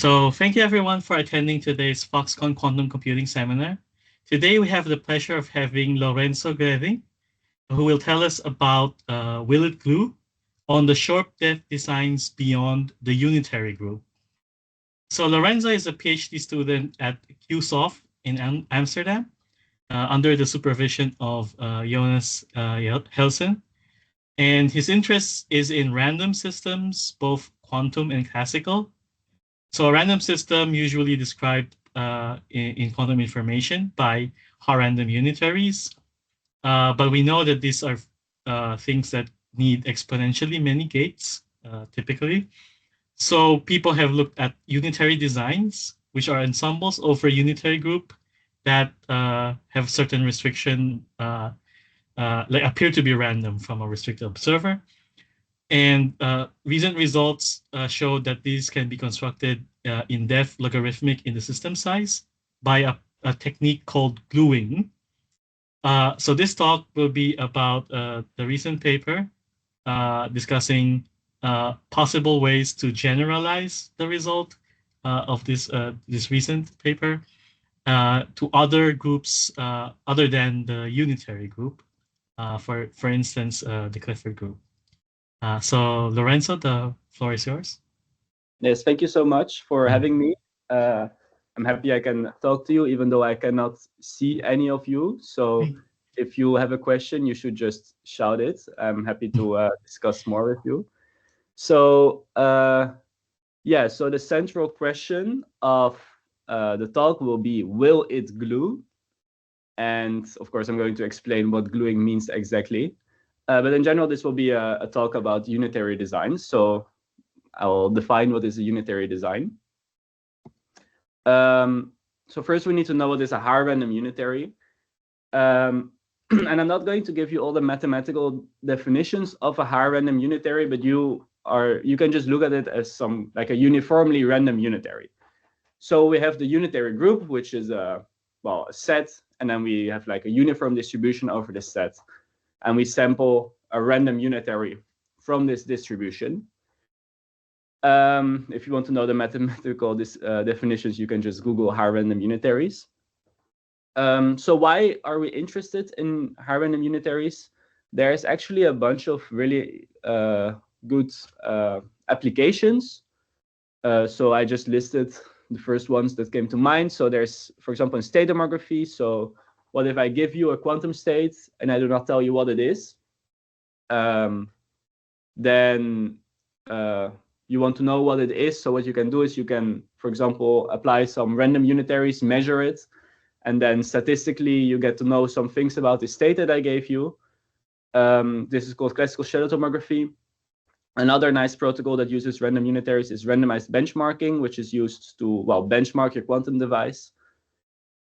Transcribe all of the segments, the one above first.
So thank you everyone for attending today's Foxconn Quantum Computing Seminar. Today we have the pleasure of having Lorenzo Grevink, who will tell us about Will-it glue on the short-depth designs beyond the unitary group. So Lorenzo is a PhD student at QuSoft in Amsterdam under the supervision of Jonas Helsen. And his interest is in random systems, both quantum and classical. So a random system usually described in quantum information by random unitaries, but we know that these are things that need exponentially many gates, typically. So people have looked at unitary designs, which are ensembles over a unitary group that have certain restriction, like appear to be random from a restricted observer. And recent results show that these can be constructed in depth logarithmic in the system size by a technique called gluing. So this talk will be about the recent paper discussing possible ways to generalize the result of this recent paper to other groups other than the unitary group, for instance, the Clifford group. So Lorenzo, the floor is yours. Yes, thank you so much for having me. I'm happy I can talk to you, even though I cannot see any of you. So if you have a question, you should just shout it. I'm happy to discuss more with you. So yeah, so the central question of the talk will be, will it glue? And of course, I'm going to explain what gluing means exactly. But in general, this will be a talk about unitary design. So I'll define what is a unitary design. So first we need to know what is a random unitary. And I'm not going to give you all the mathematical definitions of a random unitary, but you can just look at it as like a uniformly random unitary. So we have the unitary group, which is a set, and then we have like a uniform distribution over the set, and we sample a random unitary from this distribution. If you want to know the mathematical definitions, you can just Google random unitaries. So why are we interested in random unitaries? There's actually a bunch of really good applications. So I just listed the first ones that came to mind. So there's, for example, in state demography. So what if I give you a quantum state and I do not tell you what it is? Then you want to know what it is. So what you can do is you can, for example, apply some random unitaries, measure it, and then statistically you get to know some things about the state that I gave you. This is called classical shadow tomography. Another nice protocol that uses random unitaries is randomized benchmarking, which is used to benchmark your quantum device.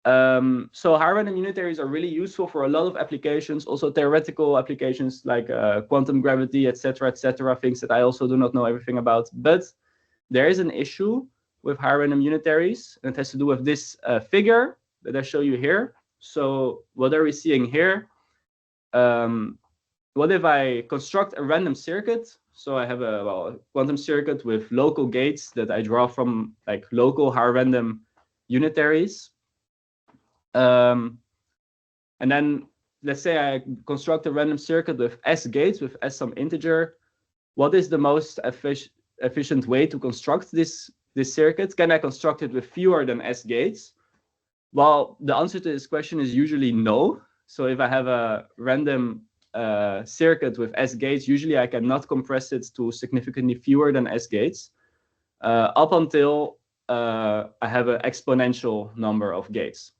So random unitaries are really useful for a lot of applications, also theoretical applications like quantum gravity, etc., things that I also do not know everything about. But there is an issue with random unitaries, and it has to do with this figure that I show you here. So what are we seeing here? What if I construct a random circuit? So I have a quantum circuit with local gates that I draw from like local random unitaries. And then let's say I construct a random circuit with S gates, with S some integer. What is the most efficient way to construct this circuit? Can I construct it with fewer than S gates? Well, the answer to this question is usually no. So if I have a random circuit with S gates, usually I cannot compress it to significantly fewer than S gates up until I have an exponential number of gates.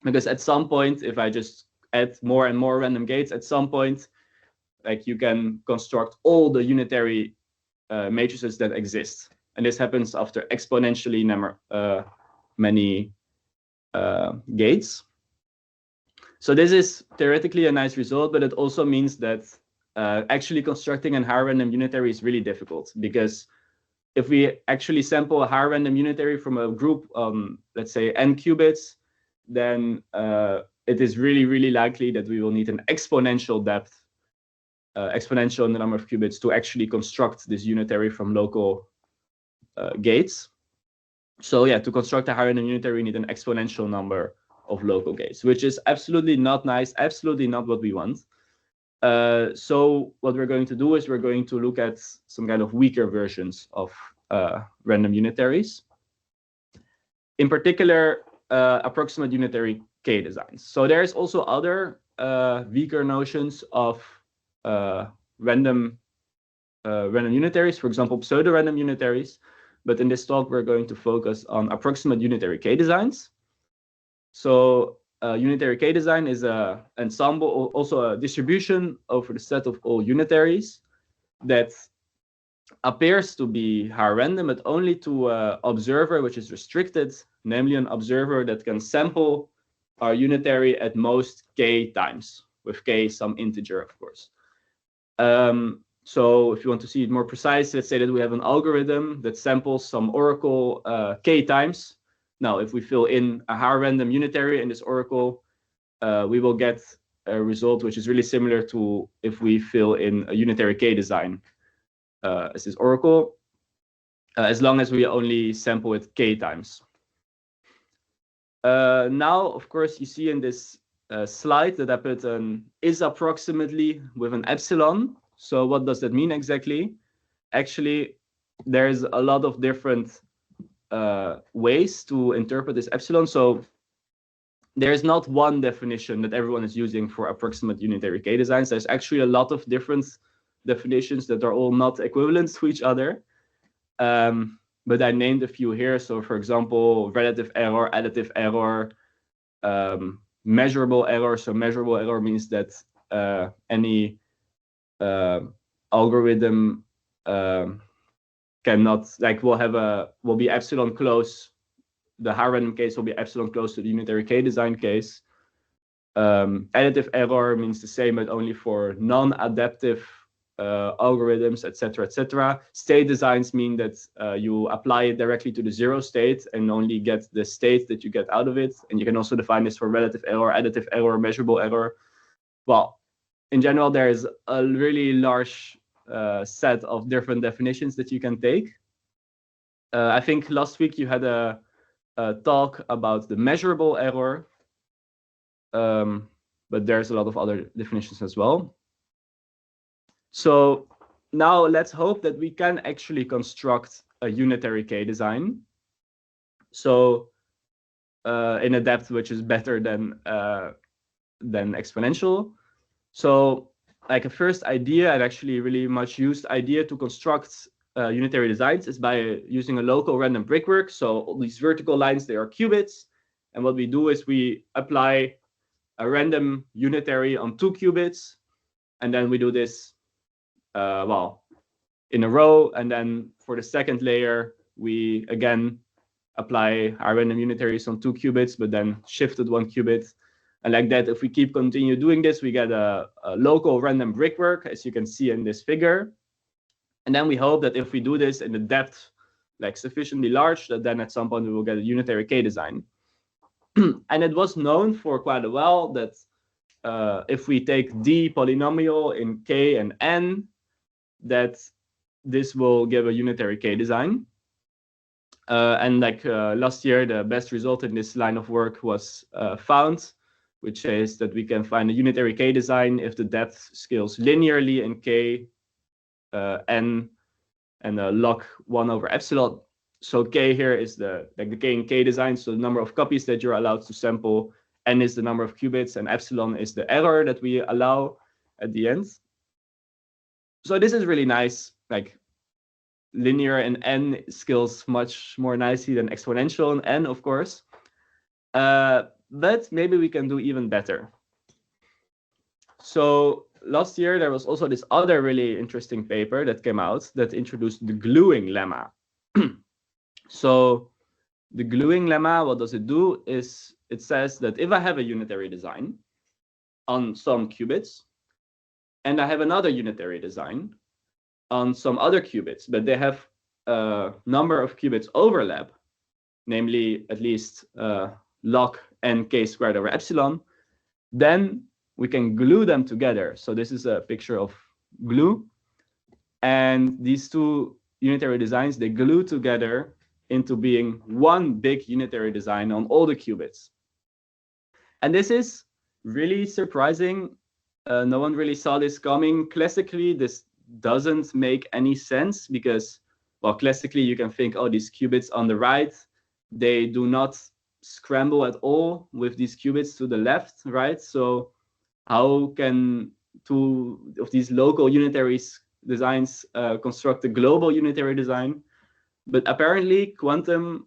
Because at some point, if I just add more and more random gates, at some point, like you can construct all the unitary matrices that exist. And this happens after exponentially many gates. So this is theoretically a nice result, but it also means that actually constructing a random unitary is really difficult, because if we actually sample a random unitary from a group, let's say n qubits, then it is really, really likely that we will need an exponential depth, exponential in the number of qubits to actually construct this unitary from local gates. So yeah, to construct a high random unitary, we need an exponential number of local gates, which is absolutely not nice, absolutely not what we want. So what we're going to do is we're going to look at some kind of weaker versions of random unitaries. In particular, approximate unitary K designs. So there's also other weaker notions of random unitaries, for example, pseudo-random unitaries. But in this talk, we're going to focus on approximate unitary K designs. So unitary K design is an ensemble, also a distribution over the set of all unitaries that appears to be high random, but only to an observer which is restricted, namely an observer that can sample our unitary at most k times, with k some integer, of course. So if you want to see it more precise, let's say that we have an algorithm that samples some oracle k times. Now, if we fill in a high random unitary in this oracle, we will get a result which is really similar to if we fill in a unitary k design as this oracle, as long as we only sample it k times. Now, of course, you see in this slide that I put an is approximately with an epsilon. So what does that mean exactly? Actually, there's a lot of different ways to interpret this epsilon. So there's not one definition that everyone is using for approximate unitary K designs. There's actually a lot of different definitions that are all not equivalent to each other. But I named a few here. So for example, relative error, additive error, measurable error. So measurable error means that any algorithm cannot, like, will be epsilon close. The high random case will be epsilon close to the unitary K design case. Additive error means the same, but only for non-adaptive algorithms, etc., etc. State designs mean that you apply it directly to the zero state and only get the state that you get out of it. And you can also define this for relative error, additive error, measurable error. Well, in general, there is a really large set of different definitions that you can take. I think last week you had a talk about the measurable error, but there's a lot of other definitions as well. So now let's hope that we can actually construct a unitary K design. So in a depth which is better than exponential. So like a first idea, and actually really much used idea to construct unitary designs is by using a local random brickwork. So all these vertical lines, they are qubits. And what we do is we apply a random unitary on 2 qubits. And then we do this in a row, and then for the second layer, we again apply our random unitaries on 2 qubits, but then shifted 1 qubit. And like that, if we continue doing this, we get a local random brickwork, as you can see in this figure. And then we hope that if we do this in the depth like sufficiently large, that then at some point we will get a unitary K design. And it was known for quite a while that if we take D polynomial in K and N, that this will give a unitary K design. And like last year, the best result in this line of work was found, which says that we can find a unitary K design if the depth scales linearly in K, N, and log 1 over epsilon. So K here is the K in K design, so the number of copies that you're allowed to sample. N is the number of qubits, and epsilon is the error that we allow at the end. So this is really nice. Like linear in N scales much more nicely than exponential in N, of course. But maybe we can do even better. So last year, there was also this other really interesting paper that came out that introduced the gluing lemma. So the gluing lemma, what does it do is it says that if I have a unitary design on some qubits, and I have another unitary design on some other qubits, but they have a number of qubits overlap, namely at least log n k squared over epsilon, then we can glue them together. So this is a picture of glue. And these two unitary designs, they glue together into being one big unitary design on all the qubits. And this is really surprising. No one really saw this coming. Classically, this doesn't make any sense because, well, classically you can think, oh, these qubits on the right, they do not scramble at all with these qubits to the left, right? So how can two of these local unitary designs construct a global unitary design? But apparently quantum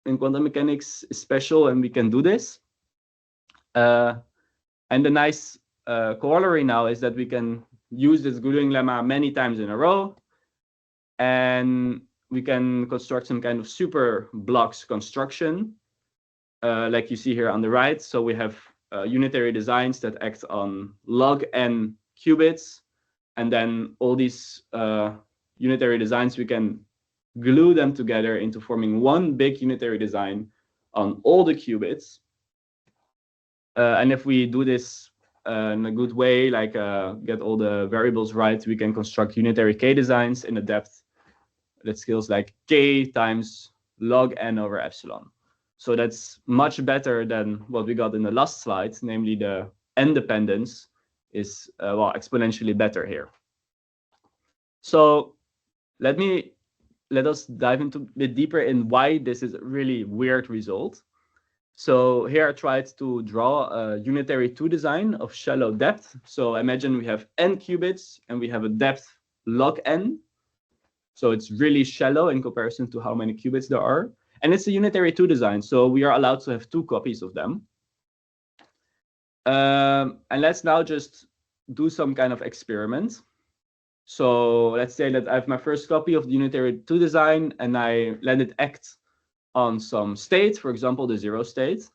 mechanics is special and we can do this. And the nice corollary now is that we can use this gluing lemma many times in a row, and we can construct some kind of super blocks construction, like you see here on the right. So we have unitary designs that act on log n qubits, and then all these unitary designs, we can glue them together into forming one big unitary design on all the qubits. And if we do this in a good way, like get all the variables right, we can construct unitary k designs in a depth that scales like k times log n over epsilon. So that's much better than what we got in the last slide, namely the n dependence is well, exponentially better here. So let us dive into a bit deeper in why this is a really weird result. So here I tried to draw a unitary 2 design of shallow depth. So imagine we have n qubits and we have a depth log n. So it's really shallow in comparison to how many qubits there are. And it's a unitary 2 design, so we are allowed to have 2 copies of them. And let's now just do some kind of experiment. So let's say that I have my first copy of the unitary 2 design and I let it act on some state, for example, the 0 state.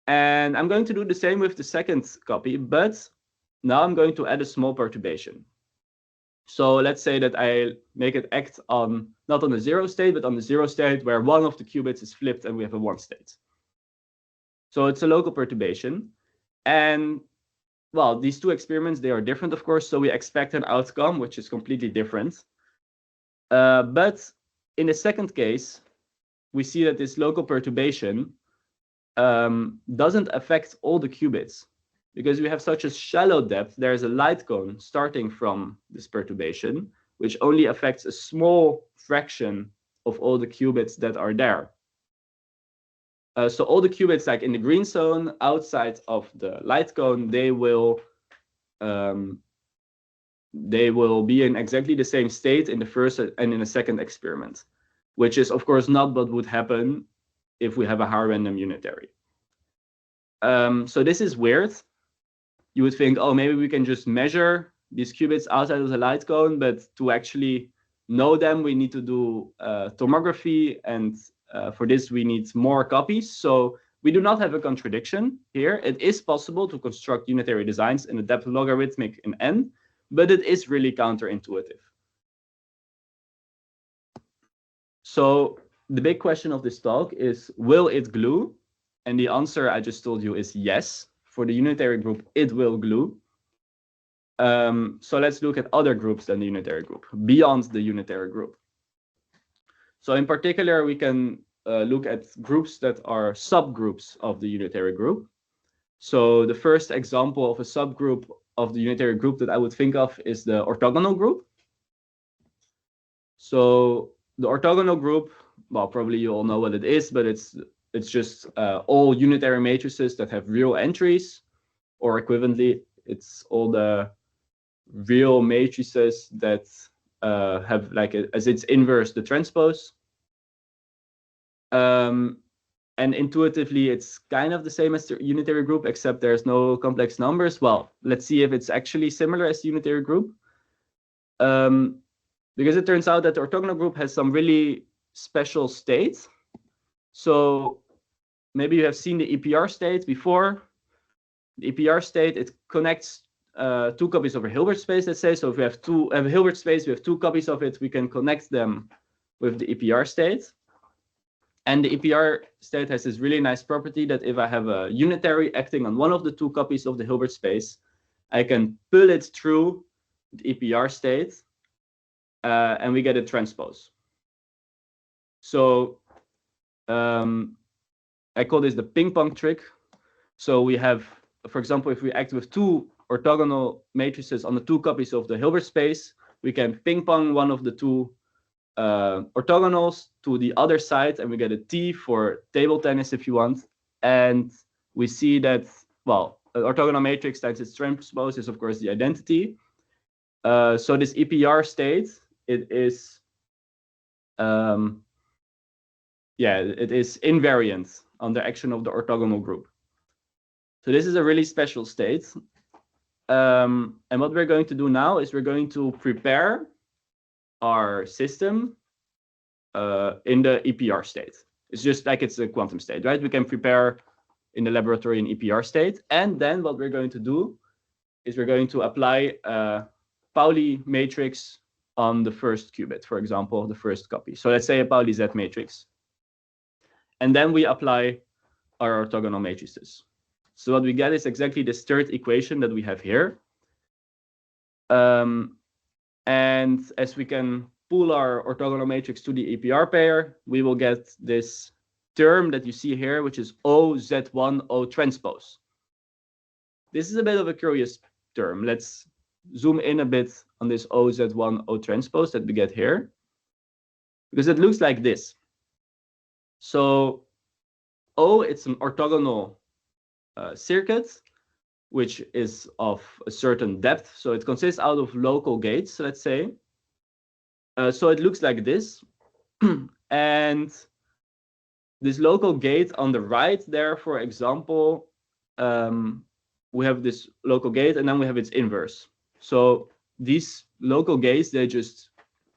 And I'm going to do the same with the second copy, but now I'm going to add a small perturbation. So let's say that I make it act on, not on the 0 state, but on the 0 state where one of the qubits is flipped and we have a 1 state. So it's a local perturbation. And well, these two experiments, they are different, of course, so we expect an outcome which is completely different. But in the second case, we see that this local perturbation doesn't affect all the qubits. Because we have such a shallow depth, there's a light cone starting from this perturbation, which only affects a small fraction of all the qubits that are there. So all the qubits, like in the green zone, outside of the light cone, they will be in exactly the same state in the first and in the second experiment, which is, of course, not what would happen if we have a high random unitary. So this is weird. You would think, oh, maybe we can just measure these qubits outside of the light cone, but to actually know them, we need to do tomography, and for this, we need more copies. So we do not have a contradiction here. It is possible to construct unitary designs in a depth logarithmic in n, but it is really counterintuitive. So the big question of this talk is, will it glue? And the answer I just told you is yes. For the unitary group, it will glue. So let's look at other groups than the unitary group, beyond the unitary group. So in particular, we can look at groups that are subgroups of the unitary group. So the first example of a subgroup of the unitary group that I would think of is the orthogonal group. So the orthogonal group, well, probably you all know what it is, but it's just all unitary matrices that have real entries, or equivalently, it's all the real matrices that have like as its inverse the transpose. And intuitively, it's kind of the same as the unitary group, except there's no complex numbers. Well, let's see if it's actually similar as the unitary group. Because it turns out that the orthogonal group has some really special states. So maybe you have seen the EPR state before. The EPR state, it connects two copies of a Hilbert space, let's say. So if we have a Hilbert space, we have two copies of it, we can connect them with the EPR state. And the EPR state has this really nice property that if I have a unitary acting on one of the two copies of the Hilbert space, I can pull it through the EPR state, and we get a transpose. So I call this the ping pong trick. So we have, for example, if we act with two orthogonal matrices on the two copies of the Hilbert space, we can ping pong one of the two orthogonals to the other side, and we get a T for table tennis if you want. And we see that, well, an orthogonal matrix times its transpose is, of course, the identity. So this EPR state, it is, it is invariant on the action of the orthogonal group. So this is a really special state. And what we're going to do now is we're going to prepare our system in the EPR state. It's just like it's a quantum state, right? We can prepare in the laboratory an EPR state. And then what we're going to do is we're going to apply a Pauli matrix on the first qubit, for example, the first copy. So let's say a Pauli Z matrix. And then we apply our orthogonal matrices. So what we get is exactly this third equation that we have here. And as we can pool our orthogonal matrix to the EPR pair, we will get this term that you see here, which is OZ1 O transpose. This is a bit of a curious term. Let's zoom in a bit on this OZ1 O transpose that we get here, because it looks like this. So O, it's an orthogonal circuit, which is of a certain depth. So it consists out of local gates, let's say. So it looks like this. And this local gate on the right there, for example, we have this local gate, and then we have its inverse. So these local gates, they just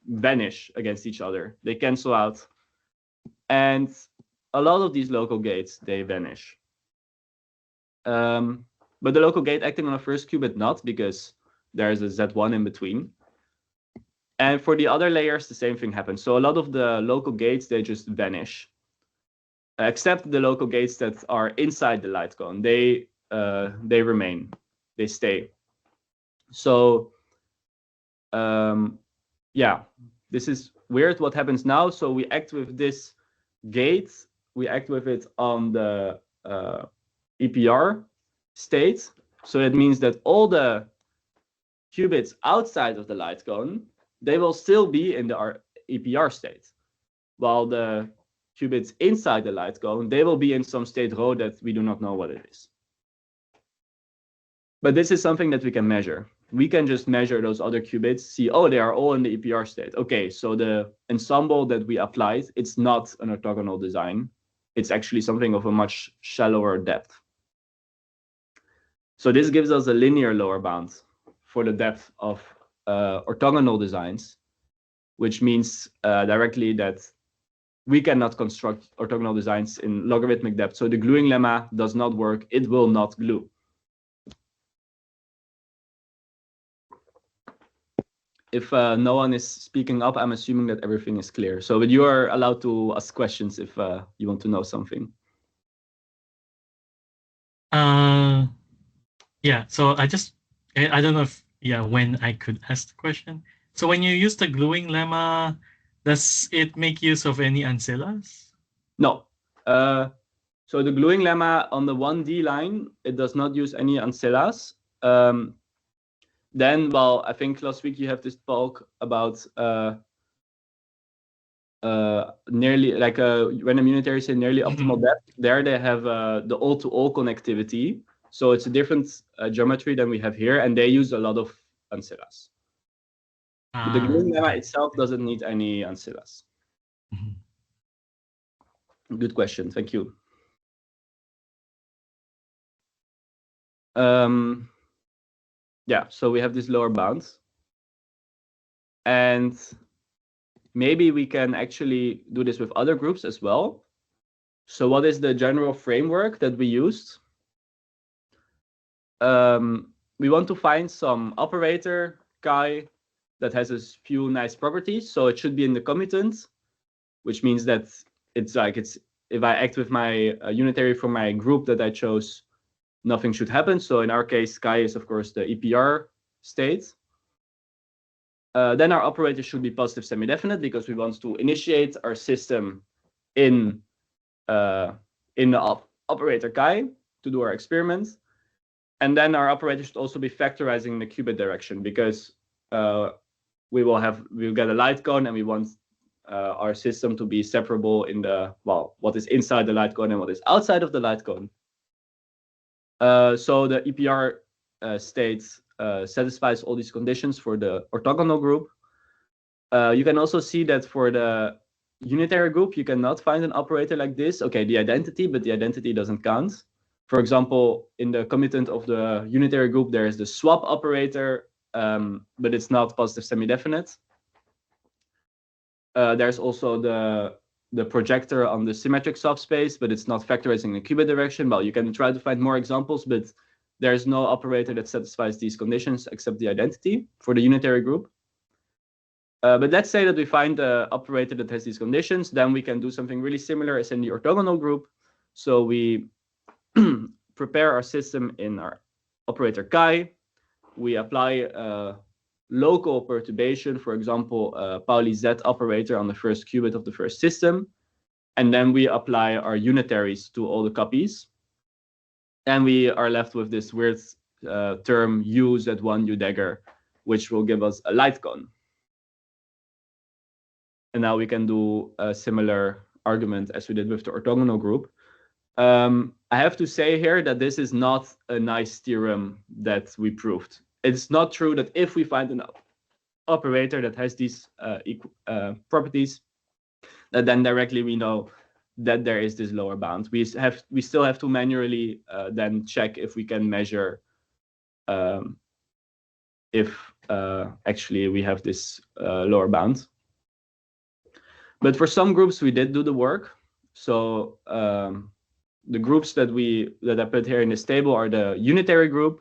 vanish against each other. They cancel out. And a lot of these local gates, they vanish. But the local gate acting on a first qubit not, because there's a Z1 in between. And for the other layers, the same thing happens. So a lot of the local gates, they just vanish, except the local gates that are inside the light cone. They remain, they stay. So yeah, this is weird what happens now. So we act with this gate, we act with it on the EPR state. So that means that all the qubits outside of the light cone, they will still be in the EPR state, while the qubits inside the light cone, they will be in some state rho that we do not know what it is. But this is something that we can measure. We can just measure those other qubits, see, oh, they are all in the EPR state. Okay, so the ensemble that we applied, it's not an orthogonal design. It's actually something of a much shallower depth. So this gives us a linear lower bound for the depth of orthogonal designs, which means directly that we cannot construct orthogonal designs in logarithmic depth. So the gluing lemma does not work. It will not glue. If no one is speaking up, I'm assuming that everything is clear. So but you are allowed to ask questions if you want to know something. Yeah, so I don't know if, when I could ask the question. So when you use the gluing lemma, does it make use of any ancillas? No. So the gluing lemma on the 1D line, it does not use any ancillas. Then, well, I think last week you have this talk about nearly like a random unitary say nearly optimal depth. There they have the all-to-all connectivity. So it's a different geometry than we have here, and they use a lot of ancillas. But the gluing lemma itself doesn't need any ancillas. Good question, thank you. Yeah, so we have this lower bound. And maybe we can actually do this with other groups as well. So what is the general framework that we used? We want to find some operator chi that has a few nice properties. So it should be in the commutant, which means that it's like if I act with my unitary from my group that I chose, nothing should happen. So in our case, chi is of course the EPR state. Then our operator should be positive semi-definite because we want to initiate our system in the operator chi to do our experiment. And then our operator should also be factorizing in the qubit direction because we'll get a light cone and we want our system to be separable in the, well, what is inside the light cone and what is outside of the light cone. So the EPR state satisfies all these conditions for the orthogonal group. You can also see that for the unitary group, you cannot find an operator like this. Okay, the identity, but the identity doesn't count. For example, in the commutant of the unitary group, there is the swap operator, but it's not positive semi-definite. There's also the projector on the symmetric subspace, but it's not factorizing in the qubit direction. Well, you can try to find more examples, but there's no operator that satisfies these conditions except the identity for the unitary group. But let's say that we find an operator that has these conditions, then we can do something really similar as in the orthogonal group. So we prepare our system in our operator chi. We apply a local perturbation, for example, Pauli Z operator on the first qubit of the first system. And then we apply our unitaries to all the copies. And we are left with this weird term U Z1 U dagger, which will give us a light cone. And now we can do a similar argument as we did with the orthogonal group. I have to say here that this is not a nice theorem that we proved. It's not true that if we find an operator that has these properties, that then directly we know that there is this lower bound. We still have to manually then check if we can measure if actually we have this lower bound. But for some groups, we did do the work. So the groups that I put here in this table are the unitary group.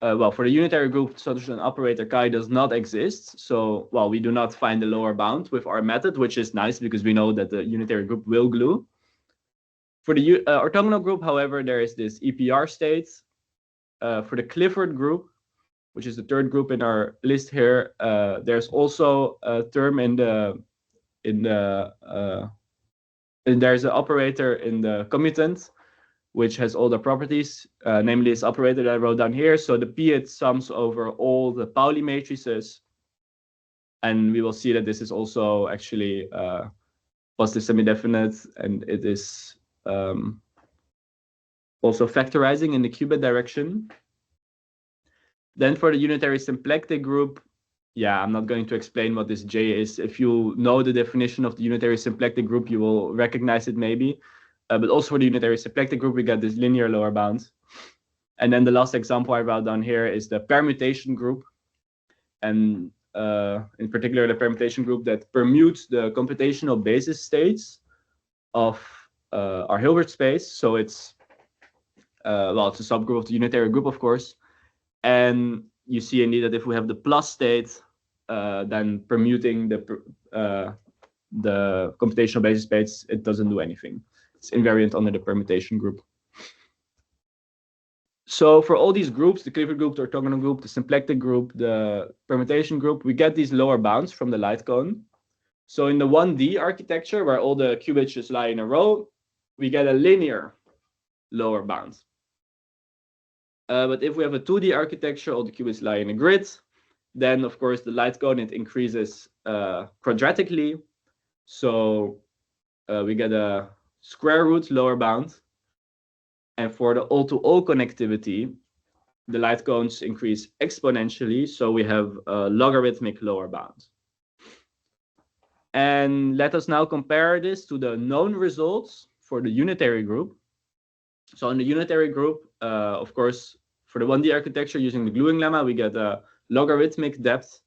Well, for the unitary group, such an operator chi does not exist. So, well, we do not find the lower bound with our method, which is nice because we know that the unitary group will glue. For the orthogonal group, however, there is this EPR state. For the Clifford group, which is the third group in our list here, there's also a term and there's an operator in the commutant, which has all the properties, namely this operator that I wrote down here. So the P sums over all the Pauli matrices. And we will see that this is also actually positive semi-definite, and it is also factorizing in the qubit direction. Then for the unitary symplectic group, yeah, I'm not going to explain what this J is. If you know the definition of the unitary symplectic group, you will recognize it maybe. But also for the unitary symplectic group, we got this linear lower bound. And then the last example I wrote down here is the permutation group. And in particular, the permutation group that permutes the computational basis states of our Hilbert space. So it's, well, it's a subgroup of the unitary group, of course. And you see indeed that if we have the plus state, then permuting the computational basis states, it doesn't do anything. It's invariant under the permutation group. So for all these groups, the Clifford group, the orthogonal group, the symplectic group, the permutation group, we get these lower bounds from the light cone. So in the 1D architecture, where all the qubits just lie in a row, we get a linear lower bound. But if we have a 2D architecture, all the qubits lie in a grid, then of course the light cone, it increases quadratically. So we get a square root lower bound. And for the all-to-all connectivity, the light cones increase exponentially. So we have a logarithmic lower bound. And let us now compare this to the known results for the unitary group. So in the unitary group, of course, for the 1D architecture using the gluing lemma, we get a logarithmic depth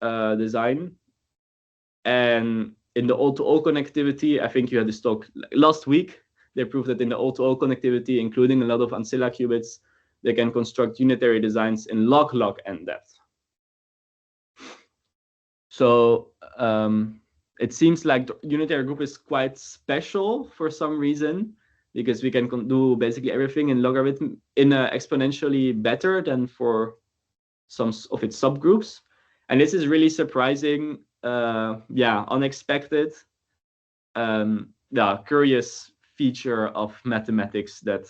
design. And in the all-to-all connectivity, I think you had this talk last week. They proved that in the all-to-all connectivity, including a lot of ancilla qubits, they can construct unitary designs in log n depth. So it seems like the unitary group is quite special for some reason, because we can do basically everything in logarithm in exponentially better than for some of its subgroups. And this is really surprising, yeah, unexpected, curious feature of mathematics that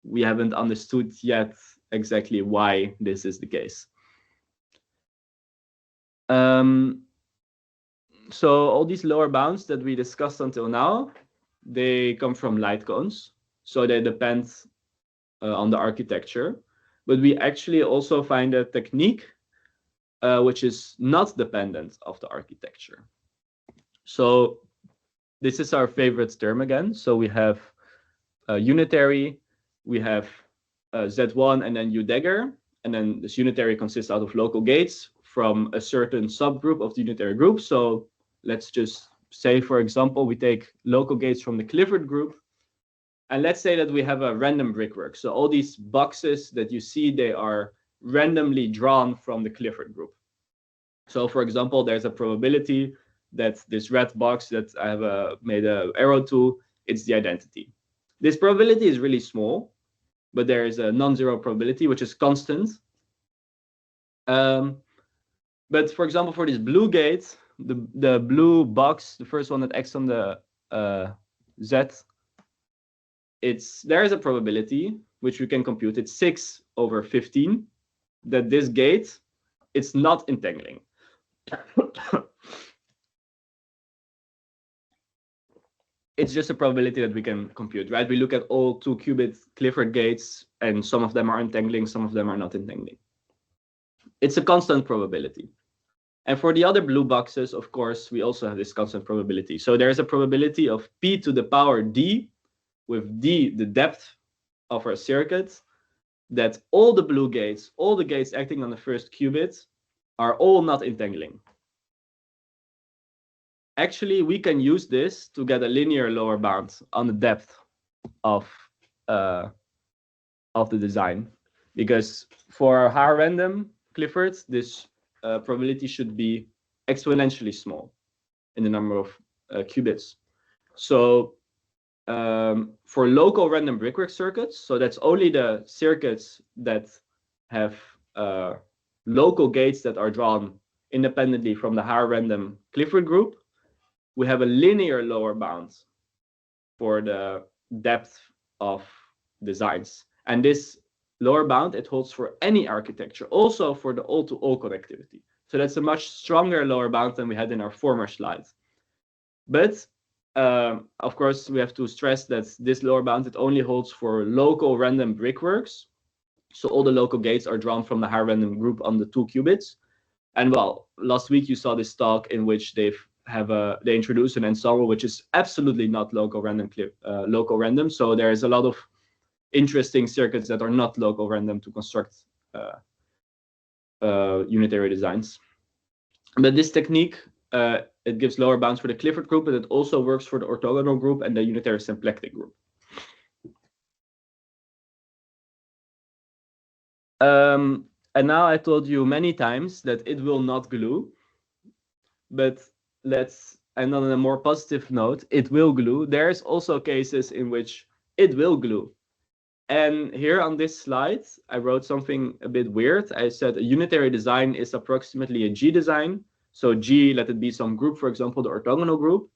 we haven't understood yet exactly why this is the case. So all these lower bounds that we discussed until now, they come from light cones. So they depend on the architecture. But we actually also find a technique which is not dependent of the architecture. So this is our favorite term again. So we have unitary, we have Z1 and then U dagger. And then this unitary consists out of local gates from a certain subgroup of the unitary group. So let's just say, for example, we take local gates from the Clifford group. And let's say that we have a random brickwork. So all these boxes that you see, they are randomly drawn from the Clifford group. So for example, there's a probability that this red box that I have made an arrow to, it's the identity. This probability is really small, but there is a non-zero probability, which is constant. But for example, for this blue gate, the blue box, the first one that acts on the Z, there is a probability, which we can compute. It's 6/15, that this gate, it's not entangling. It's just a probability that we can compute, right? We look at all 2-qubit Clifford gates, and some of them are entangling, some of them are not entangling. It's a constant probability. And for the other blue boxes, of course, we also have this constant probability. So there's a probability of p to the power d, with d the depth of our circuit, that all the blue gates, all the gates acting on the first qubit, are all not entangling. Actually, we can use this to get a linear lower bound on the depth of the design, because for higher random Clifford, this probability should be exponentially small in the number of qubits. So for local random brickwork circuits, so that's only the circuits that have local gates that are drawn independently from the higher random Clifford group, we have a linear lower bound for the depth of designs. And this lower bound, it holds for any architecture, also for the all-to-all connectivity. So that's a much stronger lower bound than we had in our former slides. But of course, we have to stress that this lower bound, it only holds for local random brickworks. So all the local gates are drawn from the higher random group on the 2 qubits. And well, last week you saw this talk in which they introduce an ensemble, which is absolutely not local random. So there is a lot of interesting circuits that are not local random to construct unitary designs. But this technique, it gives lower bounds for the Clifford group, but it also works for the orthogonal group and the unitary symplectic group. And now I told you many times that it will not glue, but and on a more positive note, it will glue. There's also cases in which it will glue. And here on this slide, I wrote something a bit weird. I said a unitary design is approximately a G design. So G, let it be some group, for example, the orthogonal group.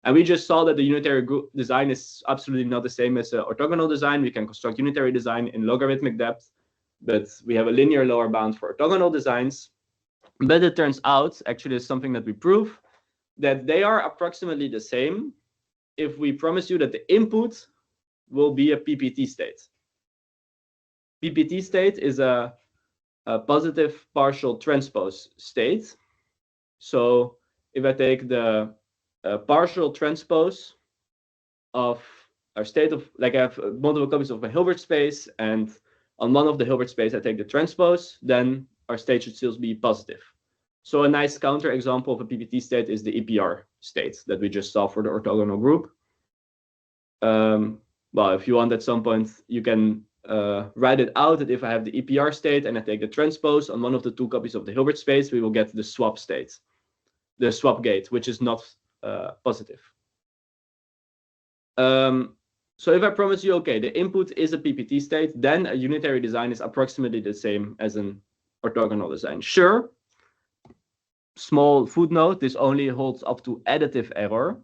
And we just saw that the unitary group design is absolutely not the same as an orthogonal design. We can construct unitary design in logarithmic depth, but we have a linear lower bound for orthogonal designs. But it turns out, actually, it's something that we prove, that they are approximately the same if we promise you that the input will be a PPT state. PPT state is a positive partial transpose state. So if I take the partial transpose of our state of, like I have multiple copies of a Hilbert space, and on one of the Hilbert space I take the transpose, then our state should still be positive. So a nice counter example of a PPT state is the EPR state that we just saw for the orthogonal group. Well, if you want at some point, you can write it out that if I have the EPR state and I take the transpose on one of the 2 copies of the Hilbert space, we will get the swap state, the swap gate, which is not positive. So if I promise you, okay, the input is a PPT state, then a unitary design is approximately the same as an orthogonal design. Sure, small footnote, this only holds up to additive error,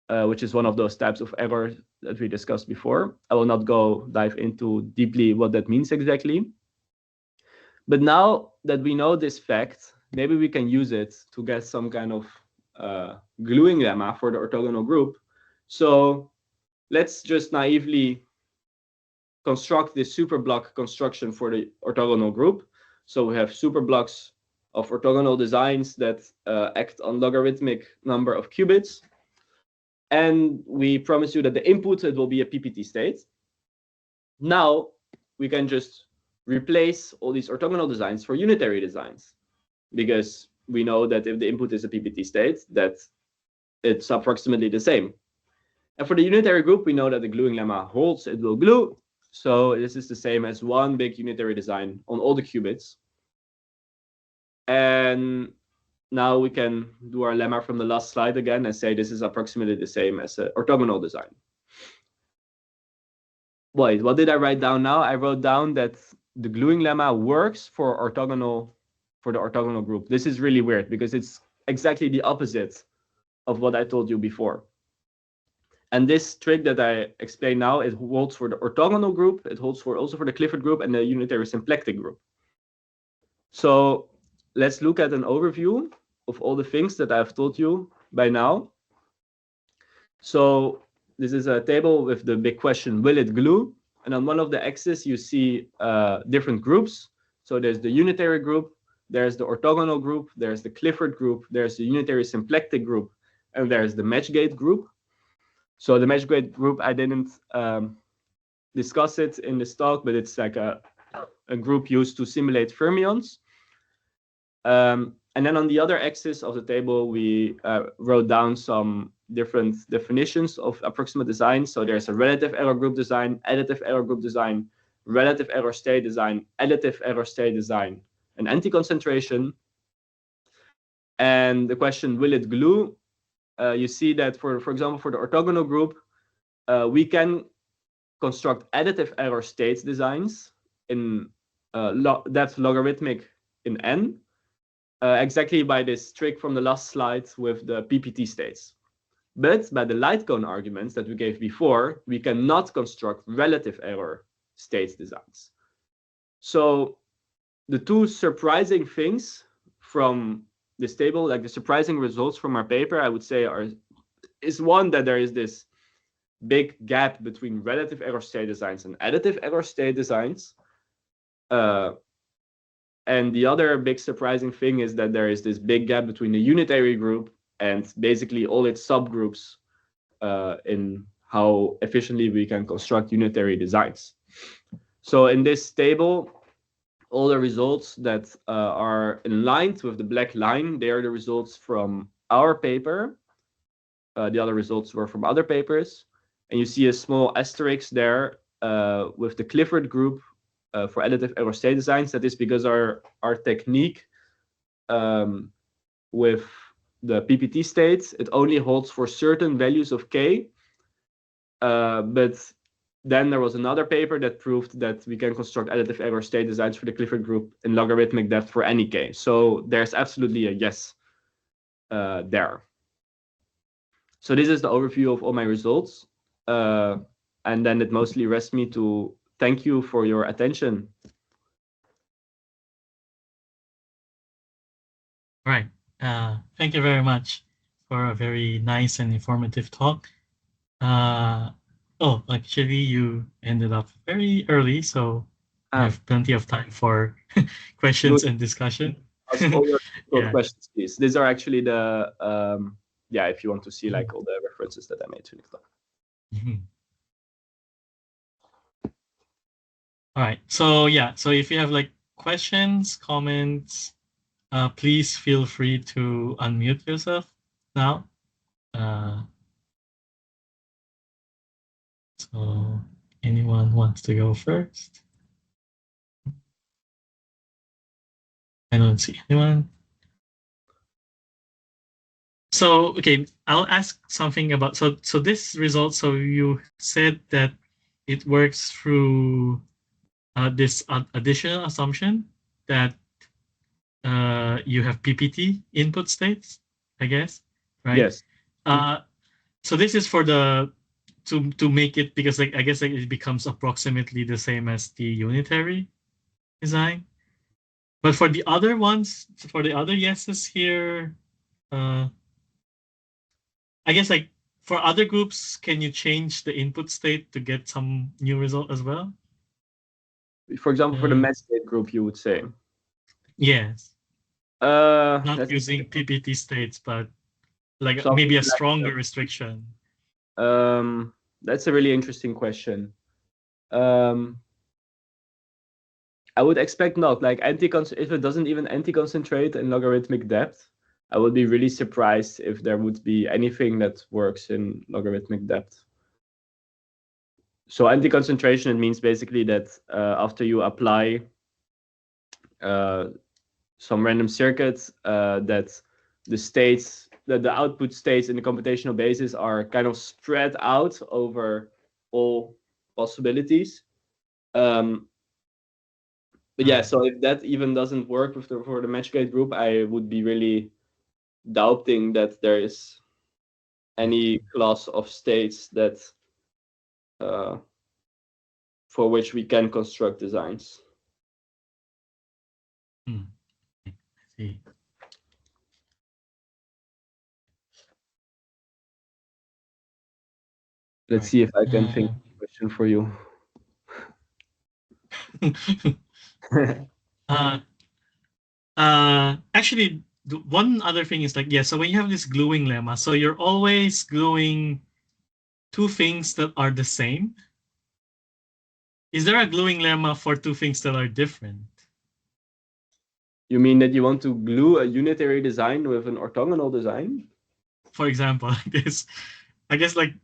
which is one of those types of error that we discussed before. I will not dive into deeply what that means exactly. But now that we know this fact, maybe we can use it to get some kind of gluing lemma for the orthogonal group. So let's just naively construct this superblock construction for the orthogonal group. So we have superblocks of orthogonal designs that act on logarithmic number of qubits. And we promise you that the input, it will be a PPT state. Now we can just replace all these orthogonal designs for unitary designs, because we know that if the input is a PPT state, that it's approximately the same. And for the unitary group, we know that the gluing lemma holds, it will glue. So this is the same as one big unitary design on all the qubits. And now we can do our lemma from the last slide again and say this is approximately the same as an orthogonal design. Wait, what did I write down now? I wrote down that the gluing lemma works for the orthogonal group. This is really weird because it's exactly the opposite of what I told you before. And this trick that I explain now, it holds for the orthogonal group, it holds also for the Clifford group and the unitary symplectic group. So let's look at an overview of all the things that I've told you by now. So this is a table with the big question, will it glue? And on one of the axes, you see different groups. So there's the unitary group, there's the orthogonal group, there's the Clifford group, there's the unitary symplectic group, and there's the matchgate group. So the matchgate group, I didn't discuss it in this talk, but it's like a group used to simulate fermions. And then on the other axis of the table, we wrote down some different definitions of approximate design. So there's a relative error group design, additive error group design, relative error state design, additive error state design, and anti-concentration. And the question, will it glue? You see that, for example, for the orthogonal group, we can construct additive error states designs in that's logarithmic in n, exactly by this trick from the last slide with the PPT states. But by the light cone arguments that we gave before, we cannot construct relative error states designs. So the two surprising things from this table, like the surprising results from our paper, I would say is one, that there is this big gap between relative error state designs and additive error state designs. And the other big surprising thing is that there is this big gap between the unitary group and basically all its subgroups in how efficiently we can construct unitary designs. So in this table, all the results that are in line with the black line, they are the results from our paper. The other results were from other papers. And you see a small asterisk there with the Clifford group for additive error state designs. That is because our technique with the PPT states, it only holds for certain values of k. But then there was another paper that proved that we can construct additive error state designs for the Clifford group in logarithmic depth for any k. So there's absolutely a yes there. So this is the overview of all my results. And then it mostly rests me to thank you for your attention. All right. Thank you very much for a very nice and informative talk. Oh, actually, you ended up very early, so I have plenty of time for questions and discussion. Ask all your questions, please. These are actually the if you want to see like all the references that I made to the talk. All right. So so if you have like questions, comments, please feel free to unmute yourself now. So anyone wants to go first? I don't see anyone. So, okay, I'll ask something about, so this result, so you said that it works through this additional assumption that you have PPT input states, I guess, right? Yes. So this is for the to make it, because like I guess like it becomes approximately the same as the unitary design. But for the other ones, for the other yeses here, uh, I guess like for other groups, can you change the input state to get some new result as well? For example, for the Uh, matchgate group, you would say. yes, not That's using PPT states, but like something maybe a like stronger restriction. that's a really interesting question. Um, I would expect not. Like if it doesn't even anti-concentrate in logarithmic depth, I would be really surprised if there would be anything that works in logarithmic depth. So anti-concentration, it means basically that after you apply some random circuit, that the output states in the computational basis are kind of spread out over all possibilities. But yeah, so if that even doesn't work for the matchgate group, I would be really doubting that there is any class of states that for which we can construct designs. I see. Let's see if I can think of a question for you. Actually, one other thing is like, yeah, so when you have this gluing lemma, so you're always gluing two things that are the same. Is there a gluing lemma for two things that are different? You mean that you want to glue a unitary design with an orthogonal design? For example, like this, I guess like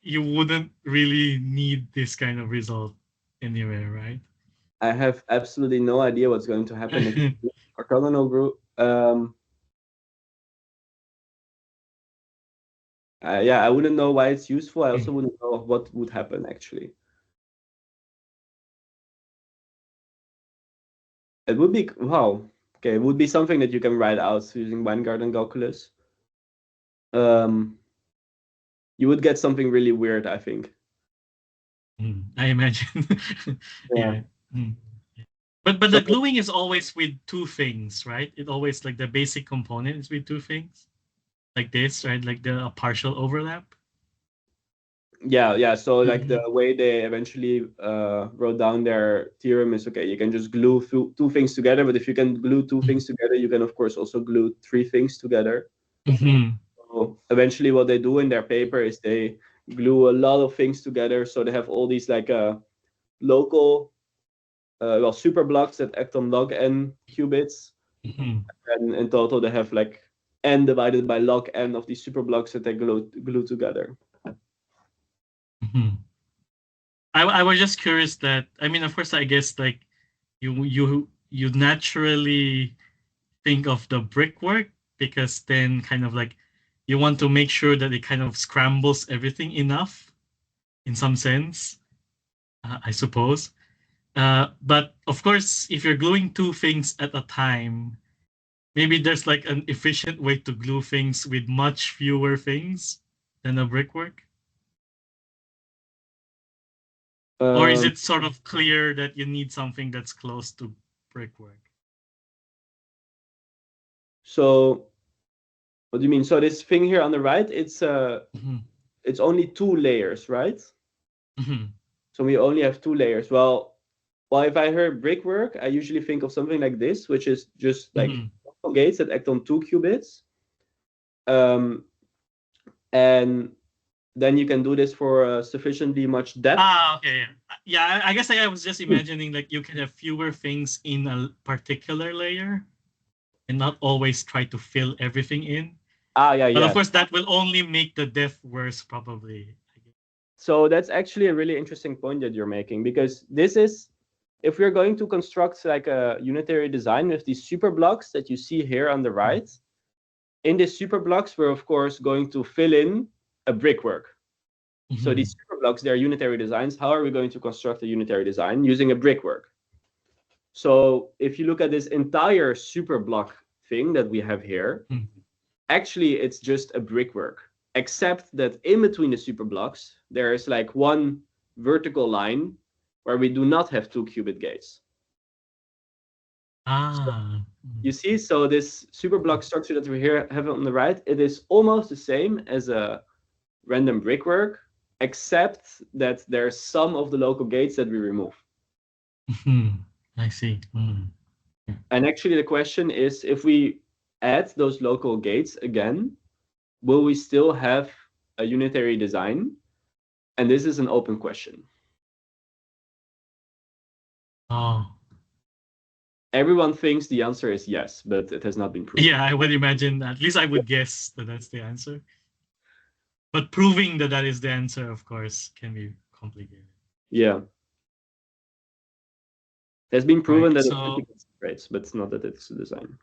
you wouldn't really need this kind of result anywhere, right? I have absolutely no idea what's going to happen if you orthogonal group. Yeah, I wouldn't know why it's useful. I also wouldn't know what would happen actually. It would be wow. Okay, it would be something that you can write out using Weingarten calculus. You would get something really weird, I think. I imagine. Yeah. Yeah. But So the gluing is always with two things, right? It always like the basic component is with two things, like this, right? Like the partial overlap. yeah. So like the way they eventually wrote down their theorem is okay. You can just glue two things together, but if you can glue two things together, you can of course also glue three things together. So eventually, what they do in their paper is they glue a lot of things together. So they have all these like local super blocks that act on log n qubits, and in total they have like n divided by log n of these super blocks that they glue together. I was just curious that, I mean, of course, I guess like you naturally think of the brickwork, because then kind of like you want to make sure that it kind of scrambles everything enough in some sense, I suppose. But of course, if you're gluing two things at a time, maybe there's like an efficient way to glue things with much fewer things than a brickwork. Or is it sort of clear that you need something that's close to brickwork? So what do you mean? So this thing here on the right, it's only two layers, right? So we only have two layers. Well, if I hear brickwork, I usually think of something like this, which is just like gates that act on two qubits. And then you can do this for sufficiently much depth. Okay. Yeah, I guess I was just imagining like you can have fewer things in a particular layer and not always try to fill everything in. Yeah. But of course, that will only make the depth worse, probably. So that's actually a really interesting point that you're making, because this is, if we're going to construct like a unitary design with these super blocks that you see here on the right, in these super blocks, we're of course going to fill in a brickwork. So these super blocks, they're unitary designs. How are we going to construct a unitary design? Using a brickwork. So if you look at this entire superblock thing that we have here, actually it's just a brickwork, except that in between the superblocks, there is like one vertical line where we do not have 2-qubit gates. You see, so this superblock structure that we here have on the right, it is almost the same as a random brickwork, except that there's some of the local gates that we remove. I see. And actually the question is, if we add those local gates again, will we still have a unitary design? And this is an open question. Oh. Everyone thinks the answer is yes, but it has not been proven. Yeah, I would imagine, at least I would guess that that's the answer. But proving that that is the answer, of course, can be complicated. Yeah. It has been proven Right, that so, it's separates, but it's not that it's a design.